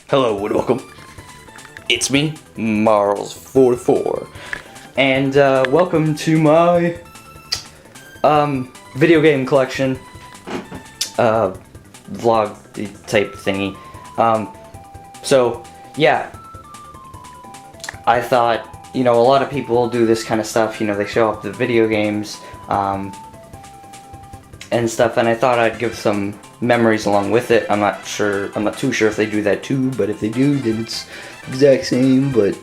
Hello and welcome. It's me, Marlz44, and welcome to my video game collection vlog type thingy. So yeah, I thought, you know, a lot of people do this kind of stuff. You know, they show up the video games and stuff, and I thought I'd give some memories along with it. I'm not too sure if they do that too, but if they do, then it's the exact same. But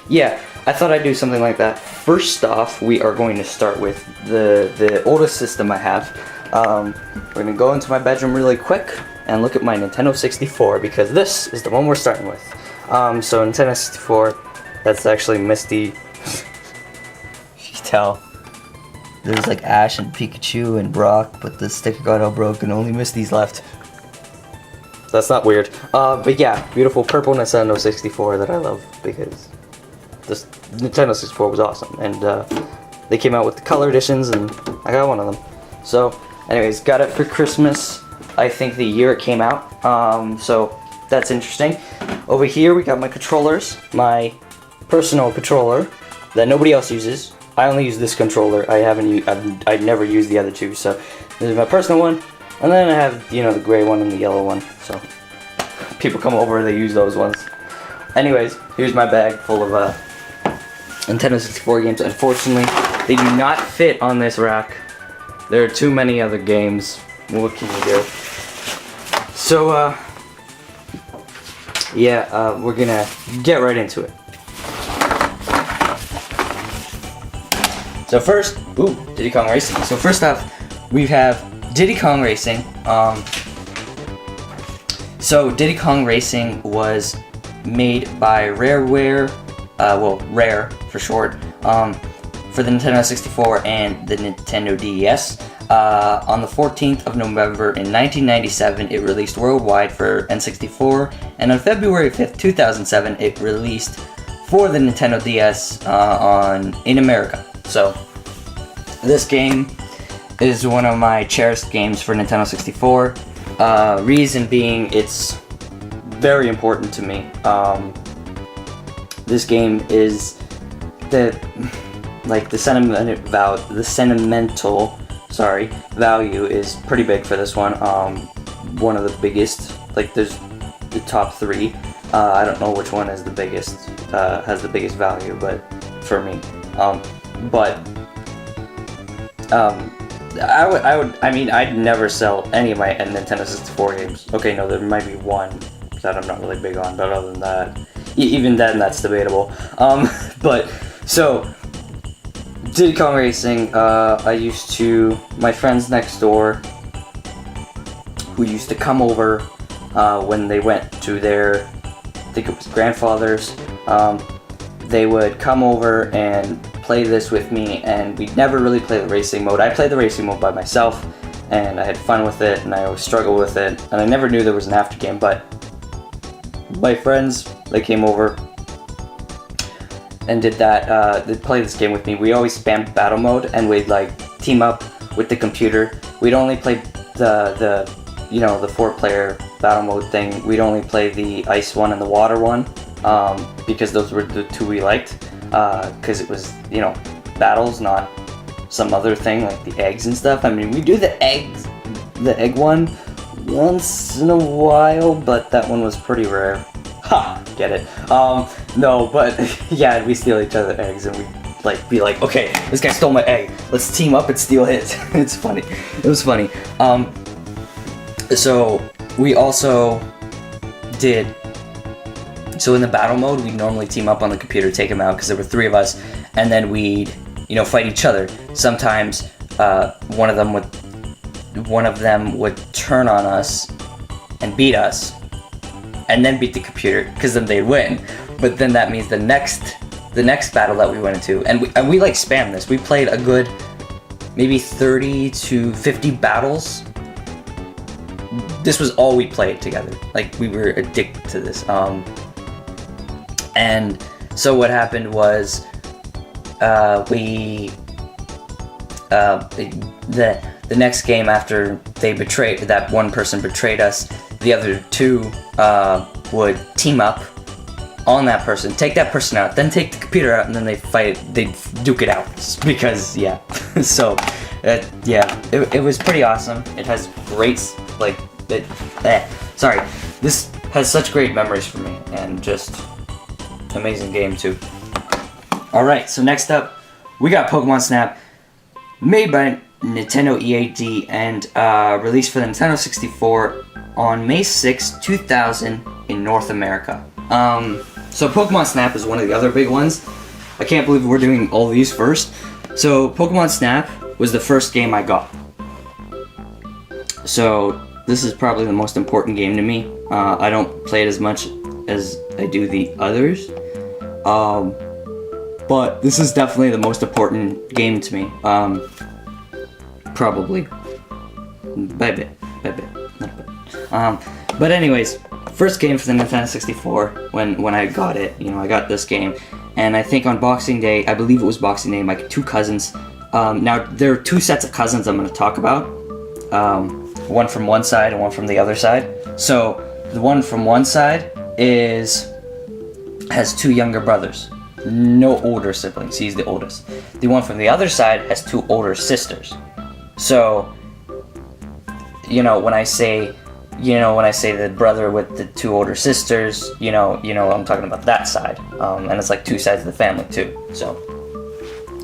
yeah, I thought I'd do something like that. First off, we are going to start with the oldest system I have. We're gonna go into my bedroom really quick and look at my Nintendo 64, because this is the one we're starting with. So Nintendo 64, that's actually Misty. You can tell. There's like Ash and Pikachu and Brock, but the sticker got all broken. Only Misty's left. That's not weird. But yeah, beautiful purple Nintendo 64 that I love, because this Nintendo 64 was awesome. And they came out with the color editions, and I got one of them. So, anyways, got it for Christmas. I think the year it came out. So that's interesting. Over here we got my controllers, my personal controller that nobody else uses. I only use this controller. I've never used the other two. So this is my personal one, and then I have, you know, the gray one and the yellow one. So people come over, they use those ones. Anyways, here's my bag full of Nintendo 64 games. Unfortunately, they do not fit on this rack. There are too many other games. What can you do? So yeah, we're gonna get right into it. So first, Diddy Kong Racing. So first off, we have Diddy Kong Racing. So Diddy Kong Racing was made by Rareware, Rare for short, for the Nintendo 64 and the Nintendo DS. On the 14th of November in 1997, it released worldwide for N64, and on February 5th, 2007, it released for the Nintendo DS in America. So, this game is one of my cherished games for Nintendo 64. Reason being, it's very important to me. This game is the sentimental value is pretty big for this one. One of the biggest. Like, there's the top three. I don't know which one is the biggest, has the biggest value, but for me. I'd never sell any of my Nintendo 64 games. Okay, no, there might be one that I'm not really big on, but other than that, even then, that's debatable. But, so, Diddy Kong Racing, my friends next door, who used to come over, when they went to their, I think it was grandfather's, they would come over and play this with me, and we'd never really play the racing mode. I played the racing mode by myself, and I had fun with it, and I always struggled with it, and I never knew there was an after game. But my friends, they came over and did that, they'd play this game with me. We always spammed battle mode, and we'd like team up with the computer. We'd only play the 4-player battle mode thing. We'd only play the ice one and the water one, because those were the two we liked. Because it was, you know, battles, not some other thing like the eggs and stuff. I mean, we do the egg one once in a while, but that one was pretty rare. Ha! Get it? No, but yeah, we steal each other's eggs, and we be like, okay, this guy stole my egg. Let's team up and steal his. It's funny. It was funny. So we also did. So in the battle mode, we'd normally team up on the computer, take him out, because there were 3 of us, and then we'd, you know, fight each other. Sometimes one of them would turn on us and beat us, and then beat the computer, because then they'd win. But then that means the next battle that we went into, and we like spammed this. We played a good maybe 30 to 50 battles. This was all we played together. Like, we were addicted to this. And so what happened was, the next game after that one person betrayed us, the other two would team up on that person, take that person out, then take the computer out, and then they fight. They duke it out because yeah. So yeah, it was pretty awesome. It has great sorry. This has such great memories for me, and just amazing game too. All right, so next up we got Pokemon Snap, made by Nintendo EAD and released for the Nintendo 64 on May 6, 2000 in North America. So Pokemon Snap is one of the other big ones. I can't believe we're doing all these first. So Pokemon Snap was the first game I got. So this is probably the most important game to me. I don't play it as much as I do the others. But this is definitely the most important game to me. Probably. By a bit. But anyways, first game for the Nintendo 64, when I got it, I got this game, and I think on Boxing Day, I believe it was Boxing Day, my two cousins, now there are two sets of cousins I'm going to talk about, one from one side and one from the other side. So, the one from one side has two younger brothers, no older siblings, he's the oldest. The one from the other side has two older sisters. So, when I say the brother with the two older sisters, I'm talking about that side. And it's like two sides of the family too. So,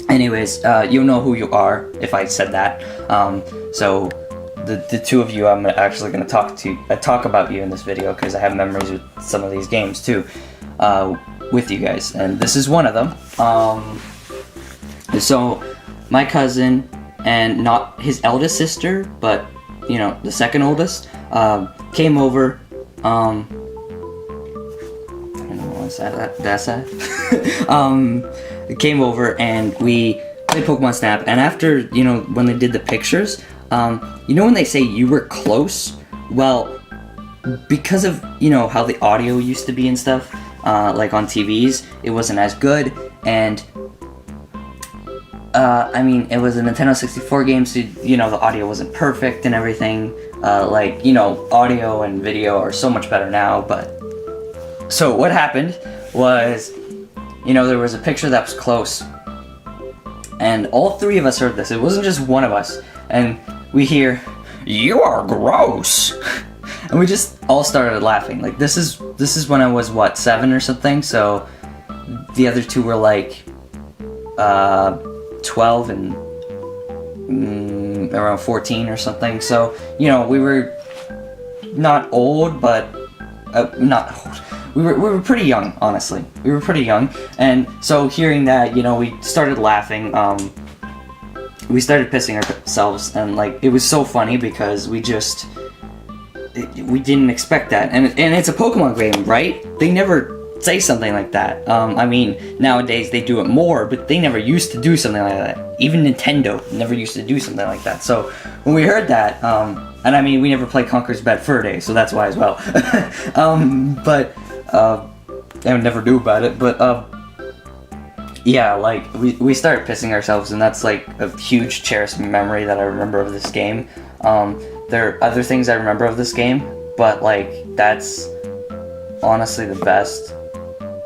anyways, you'll know who you are if I said that. So, the two of you, I'm actually going to talk about you in this video because I have memories with some of these games too, with you guys, and this is one of them. So, my cousin, and not his eldest sister, but the second oldest, came over, I don't know what's that side, came over and we played Pokemon Snap, and after, when they did the pictures, when they say you were close, well, because of, how the audio used to be and stuff, like on TVs, it wasn't as good, and it was a Nintendo 64 game, so, the audio wasn't perfect and everything. Audio and video are so much better now, but... So, what happened was, there was a picture that was close, and all three of us heard this. It wasn't just one of us, and we hear, "You are gross!" And we just all started laughing. Like, this is when I was, 7 or something, so the other two were, 12 and around 14 or something. So, we were not old, but not old. We were pretty young, honestly. We were pretty young, and so hearing that, we started laughing. We started pissing ourselves, and it was so funny because we didn't expect that, and it's a Pokemon game, right? They never say something like that. Nowadays they do it more, but they never used to do something like that. Even Nintendo never used to do something like that. So when we heard that, we never played Conker's Bad Fur Day, so that's why as well. I would never do about it, but we started pissing ourselves, and that's a huge cherished memory that I remember of this game. There are other things I remember of this game, but that's honestly the best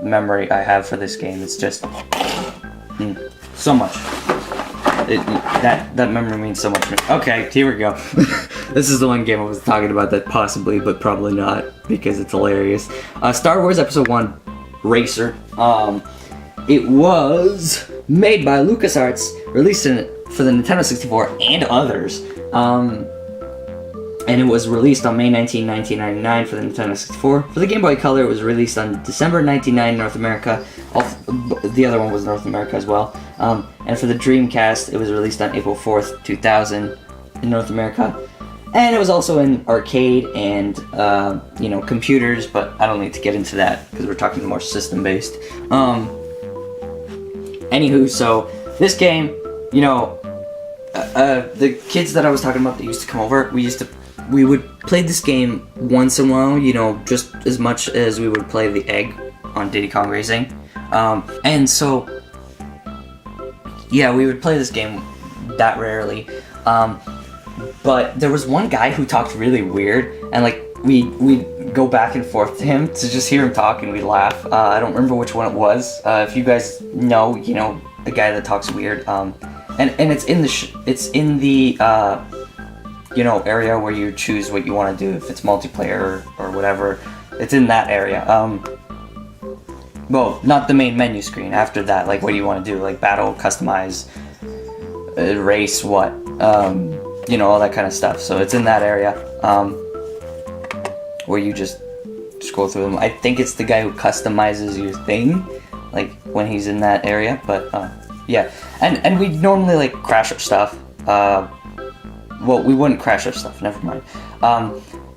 memory I have for this game. It's just so much. That memory means so much. Okay, here we go. This is the one game I was talking about that possibly, but probably not, because it's hilarious. Star Wars Episode 1 Racer. It was made by LucasArts, released for the Nintendo 64 and others. And it was released on May 19, 1999 for the Nintendo 64. For the Game Boy Color, it was released on December 1999 in North America. The other one was North America as well. And for the Dreamcast, it was released on April 4th, 2000 in North America. And it was also in arcade and, computers, but I don't need to get into that because we're talking more system-based. Anywho, so this game, the kids that I was talking about that used to come over, we would play this game once in a while, just as much as we would play the egg on Diddy Kong Racing. And so, we would play this game that rarely. But there was one guy who talked really weird, and we go back and forth to him to just hear him talk, and we laugh. I don't remember which one it was. If you guys know, you know, the guy that talks weird. And it's in the you know, area where you choose what you want to do, if it's multiplayer or whatever. It's in that area. Well, not the main menu screen. After that, like, what do you want to do? Like, battle, customize, race, what? You know, all that kind of stuff. So it's in that area, where you just scroll through them. I think it's the guy who customizes your thing, like, when he's in that area, but, yeah. And we normally, like, crash our stuff. Well, we wouldn't crash our stuff, never mind.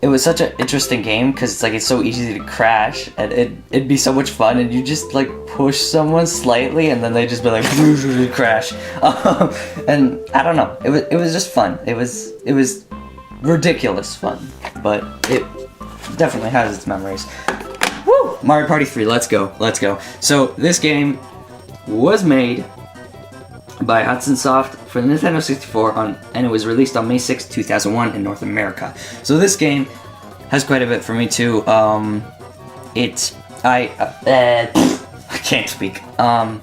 It was such an interesting game, because it's like, it's so easy to crash, and it'd be so much fun, and you just, like, push someone slightly, and then they just be like, crash. And I don't know, it was just fun. It was ridiculous fun, but it definitely has its memories. Woo! Mario Party 3, let's go. So, this game was made by Hudson Soft for the Nintendo 64, and it was released on May 6, 2001 in North America. So this game has quite a bit for me too. I can't speak. I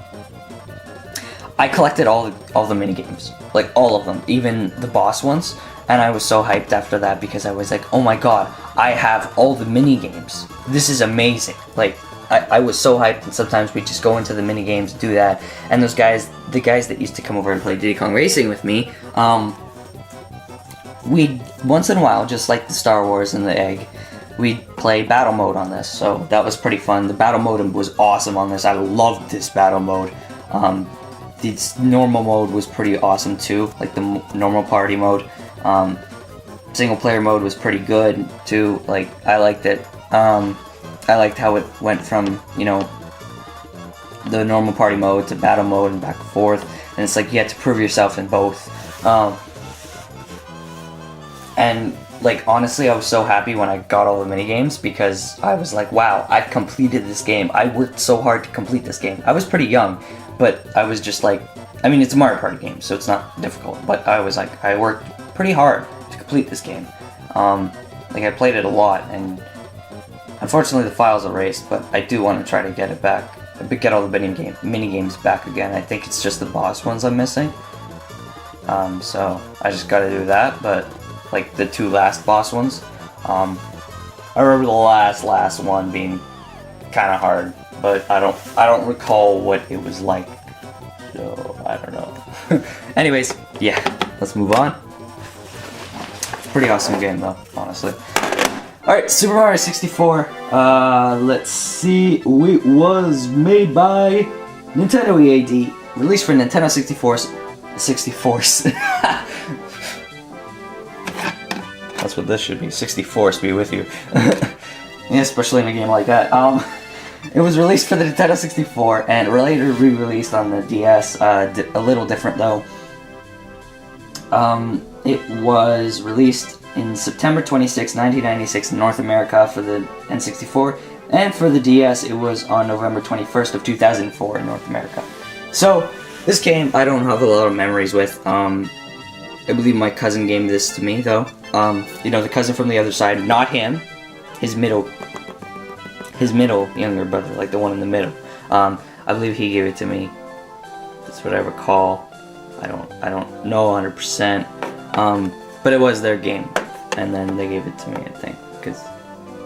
collected all the mini games, like all of them, even the boss ones, and I was so hyped after that because I was like, oh my god, I have all the mini games. This is amazing. Like, I was so hyped, and sometimes we'd just go into the mini games and do that. And those guys, the guys that used to come over and play Diddy Kong Racing with me, we'd once in a while, just like the Star Wars and the Egg, we'd play battle mode on this. So that was pretty fun. The battle mode was awesome on this. I loved this battle mode. The normal mode was pretty awesome too, like the normal party mode. Single player mode was pretty good too. Like, I liked it. I liked how it went from, you know, the normal party mode to battle mode and back and forth, and it's like you had to prove yourself in both. And like, honestly, I was so happy when I got all the mini games, because I was like, wow, I've completed this game. I worked so hard to complete this game. I was pretty young, but I was just like, I mean, it's a Mario Party game, so it's not difficult, but I was like, I worked pretty hard to complete this game. Like, I played it a lot, and unfortunately the file's erased, but I do want to try to get it back, get all the mini games back again. I think it's just the boss ones I'm missing. So I just gotta do that, but like the two last boss ones. I remember the last one being kinda hard, but I don't recall what it was like. So I don't know. Anyways, yeah, let's move on. Pretty awesome game though, honestly. Alright, Super Mario 64, let's see, it was made by Nintendo EAD, released for Nintendo 64's. That's what this should be, 64's be with you. Yeah, especially in a game like that. It was released for the Nintendo 64 and later re-released on the DS, a little different though. It was released in September 26, 1996 in North America for the N64, and for the DS it was on November 21st of 2004 in North America. So, this game I don't have a lot of memories with. I believe my cousin gave this to me though. You know, the cousin from the other side, not him, his middle younger brother, like the one in the middle. I believe he gave it to me. That's what I recall. I don't know 100%. But it was their game, and then they gave it to me, I think, because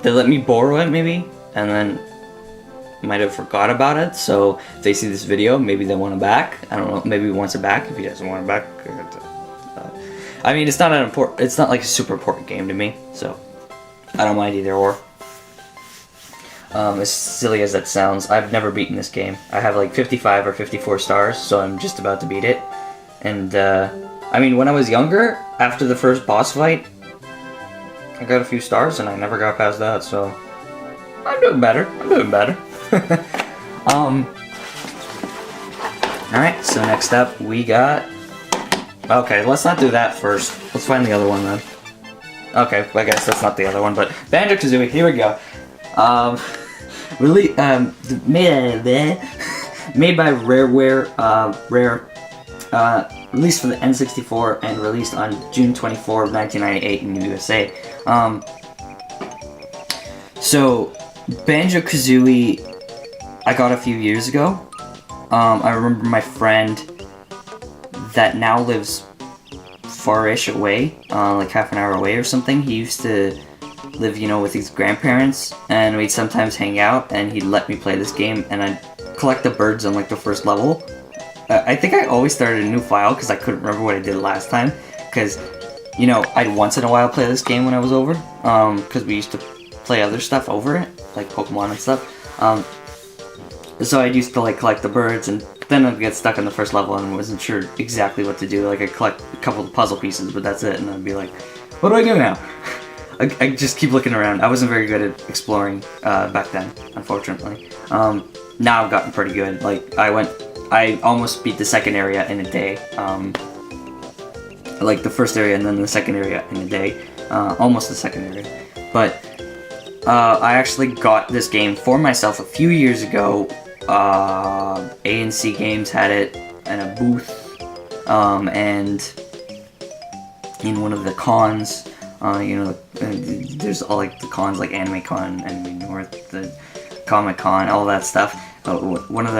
they let me borrow it, maybe, and then might have forgot about it, so if they see this video, maybe they want it back. I don't know, maybe he wants it back. If he doesn't want it back, I mean, it's not like a super important game to me, so I don't mind either or. As silly as that sounds, I've never beaten this game. I have like 55 or 54 stars, so I'm just about to beat it, and I mean, when I was younger, after the first boss fight, I got a few stars and I never got past that, so I'm doing better. Alright, so next up we got... Okay, let's not do that first. Let's find the other one then. Okay, I guess that's not the other one, but Banjo Kazooie, here we go. Made by Rare. Released for the N64 and released on June 24 of 1998 in the USA. So, Banjo Kazooie, I got a few years ago. I remember my friend that now lives far-ish away, like half an hour away or something. He used to live, with his grandparents, and we'd sometimes hang out, and he'd let me play this game, and I'd collect the birds on like the first level. I think I always started a new file because I couldn't remember what I did last time, because I'd once in a while play this game when I was over, because we used to play other stuff over it, like Pokemon and stuff. So I used to like collect the birds, and then I'd get stuck on the first level and wasn't sure exactly what to do. Like I'd collect a couple of puzzle pieces, but that's it, and I'd be like, what do I do now? I just keep looking around. I wasn't very good at exploring back then, unfortunately. Now I've gotten pretty good. Like I almost beat the second area in a day. Like the first area and then the second area in a day. Almost the second area. But I actually got this game for myself a few years ago. A&C Games had it in a booth, and in one of the cons. There's all like the cons like Anime Con, Anime North, the Comic Con, all that stuff. One of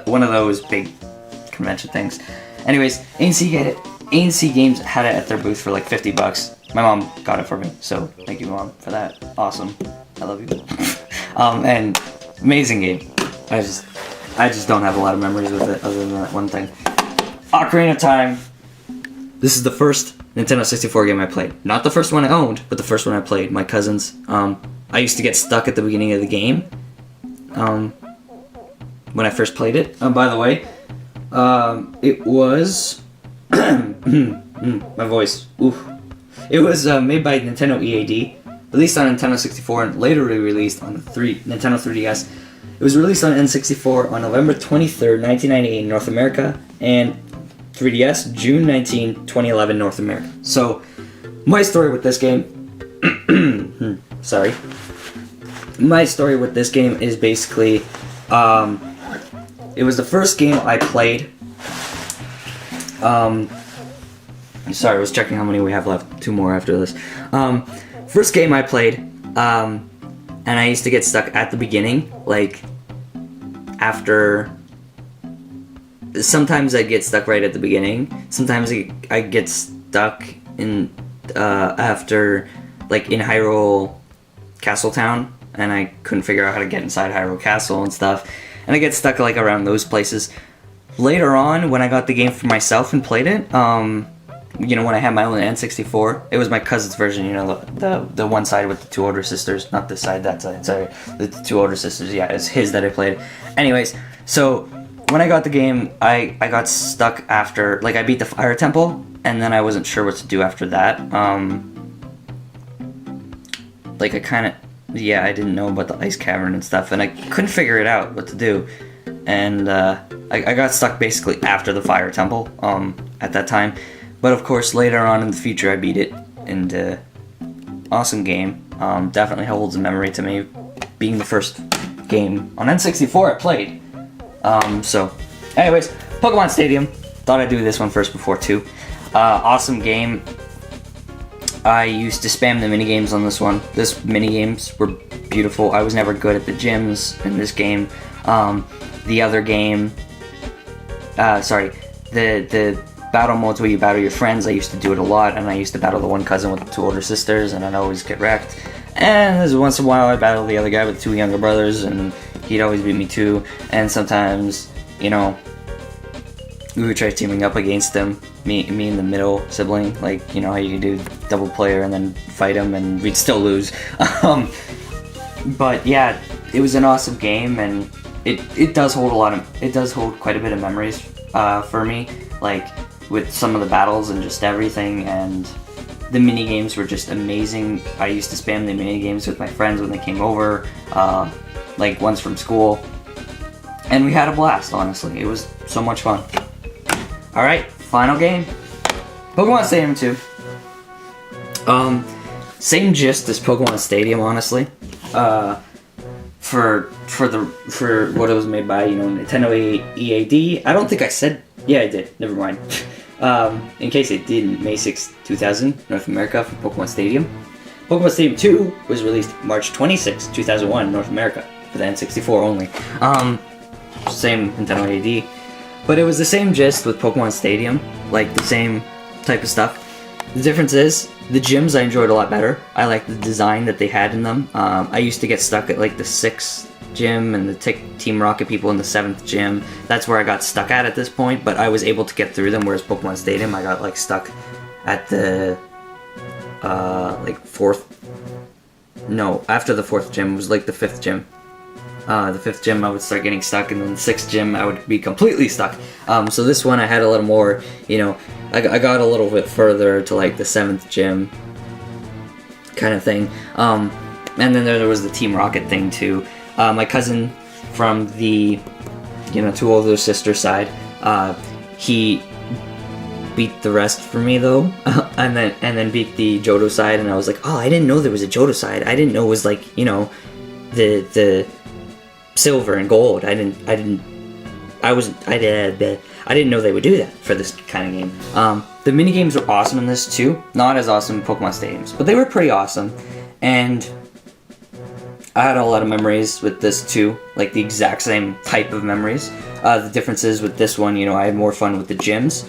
those big convention things. Anyways, A&C Games had it at their booth for like $50. My mom got it for me, so thank you, Mom, for that. Awesome, I love you. And amazing game. I just don't have a lot of memories with it other than that one thing. Ocarina of Time. This is the first Nintendo 64 game I played. Not the first one I owned, but the first one I played. My cousins. I used to get stuck at the beginning of the game. When I first played it. By the way, it was my voice. Oof. It was made by Nintendo EAD, released on Nintendo 64, and later re-released on the Nintendo 3DS. It was released on N64 on November 23rd, 1998 in North America, and 3DS, June 19, 2011, North America. So, my story with this game... sorry. My story with this game is basically... it was the first game I played. Sorry, I was checking how many we have left. 2 more after this. First game I played, and I used to get stuck at the beginning, like, after... Sometimes I get stuck right at the beginning. Sometimes I get stuck in, after, like, in Hyrule Castletown, and I couldn't figure out how to get inside Hyrule Castle and stuff. And I get stuck, like, around those places. Later on, when I got the game for myself and played it, when I had my own N64, it was my cousin's version, the one side with the 2 older sisters. Not this side, that side, sorry. The 2 older sisters, yeah, it's his that I played. Anyways, so when I got the game, I got stuck after, like, I beat the Fire Temple, and then I wasn't sure what to do after that. Like, I didn't know about the Ice Cavern and stuff, and I couldn't figure it out what to do. And I got stuck basically after the Fire Temple at that time. But of course, later on in the future, I beat it, and awesome game. Definitely holds a memory to me, being the first game on N64 I played. So, anyways, Pokemon Stadium. Thought I'd do this one first before 2. Awesome game. I used to spam the minigames on this one. This minigames were beautiful. I was never good at the gyms in this game. The other game, the battle modes where you battle your friends, I used to do it a lot, and I used to battle the one cousin with the 2 older sisters, and I'd always get wrecked. And there's once in a while I battle the other guy with 2 younger brothers, and he'd always beat me too. And sometimes, we would try teaming up against him, me and the middle sibling, like, how you do double player and then fight him, and we'd still lose. But yeah, it was an awesome game, and it does hold quite a bit of memories for me, like with some of the battles and just everything, and the mini games were just amazing. I used to spam the mini games with my friends when they came over, like once from school, and we had a blast. Honestly, it was so much fun. All right, final game, Pokemon Stadium 2. Same gist as Pokemon Stadium, honestly. For what it was made by, Nintendo EAD. I don't think I said. Yeah, I did. Never mind. In case it didn't, May 6, 2000, North America for Pokemon Stadium. Pokemon Stadium 2 was released March 26, 2001 in North America for the N64 only. Same Nintendo AD. But it was the same gist with Pokemon Stadium, like the same type of stuff. The difference is, the gyms I enjoyed a lot better. I liked the design that they had in them. I used to get stuck at like the 6th gym and the Team Rocket people in the 7th gym. That's where I got stuck at this point, but I was able to get through them, whereas Pokemon Stadium, I got like stuck at the like 4th. No, after the 4th gym was like the 5th gym. The 5th gym I would start getting stuck, and then the 6th gym I would be completely stuck. So this one I had a little more, you know, I got a little bit further to like the 7th gym kind of thing. And then there was the Team Rocket thing too. My cousin from the, you know, two older sister side, he beat the rest for me though, and then beat the Johto side, and I was like, oh, I didn't know there was a Johto side. I didn't know it was like, you know, the silver and gold. I didn't know they would do that for this kind of game. The mini games were awesome in this too. Not as awesome in Pokemon Stadiums, but they were pretty awesome. And I had a lot of memories with this too, like the exact same type of memories. The difference is with this one, you know, I had more fun with the gyms.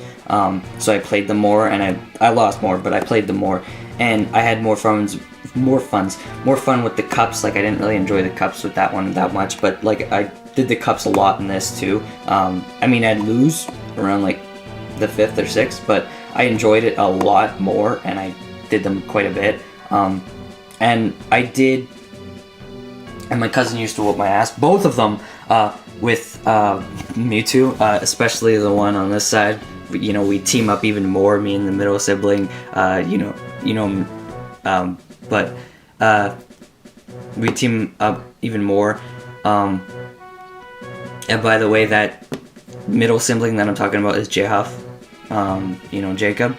So I played them more, and I lost more, but I played them more, and I had more fun with the cups. Like I didn't really enjoy the cups with that one that much, but like I did the cups a lot in this too. I mean, I'd lose around like the 5th or 6th, but I enjoyed it a lot more, and I did them quite a bit. And my cousin used to whoop my ass, both of them, with Mewtwo, especially the one on this side. You know, we team up even more, me and the middle sibling, but we team up even more. And by the way, that middle sibling that I'm talking about is J-Huff, you know, Jacob.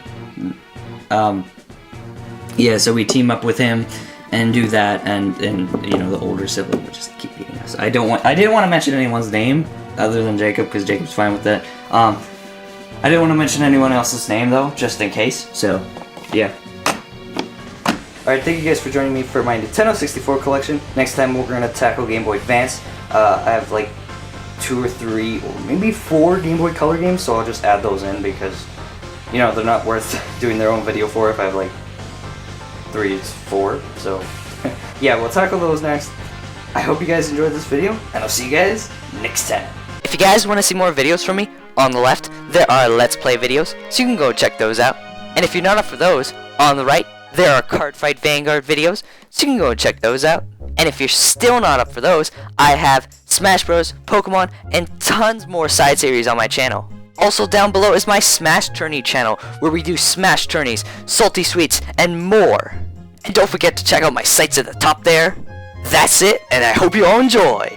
Yeah, so we team up with him and do that, and you know, the older sibling will just keep beating us. I didn't want to mention anyone's name other than Jacob, because Jacob's fine with that. I didn't want to mention anyone else's name though, just in case. So, yeah. Alright, thank you guys for joining me for my Nintendo 64 collection. Next time we're going to tackle Game Boy Advance. I have like 2 or 3 or maybe 4 Game Boy Color games, so I'll just add those in because, you know, they're not worth doing their own video for if I have like 3 to 4. So, yeah, we'll tackle those next. I hope you guys enjoyed this video, and I'll see you guys next time. If you guys want to see more videos from me, on the left, there are Let's Play videos, so you can go check those out. And if you're not up for those, on the right, there are Card Fight Vanguard videos, so you can go check those out. And if you're still not up for those, I have Smash Bros, Pokemon, and tons more side series on my channel. Also down below is my Smash Tourney channel, where we do Smash Tourneys, Salty Sweets, and more. And don't forget to check out my sites at the top there. That's it, and I hope you all enjoy.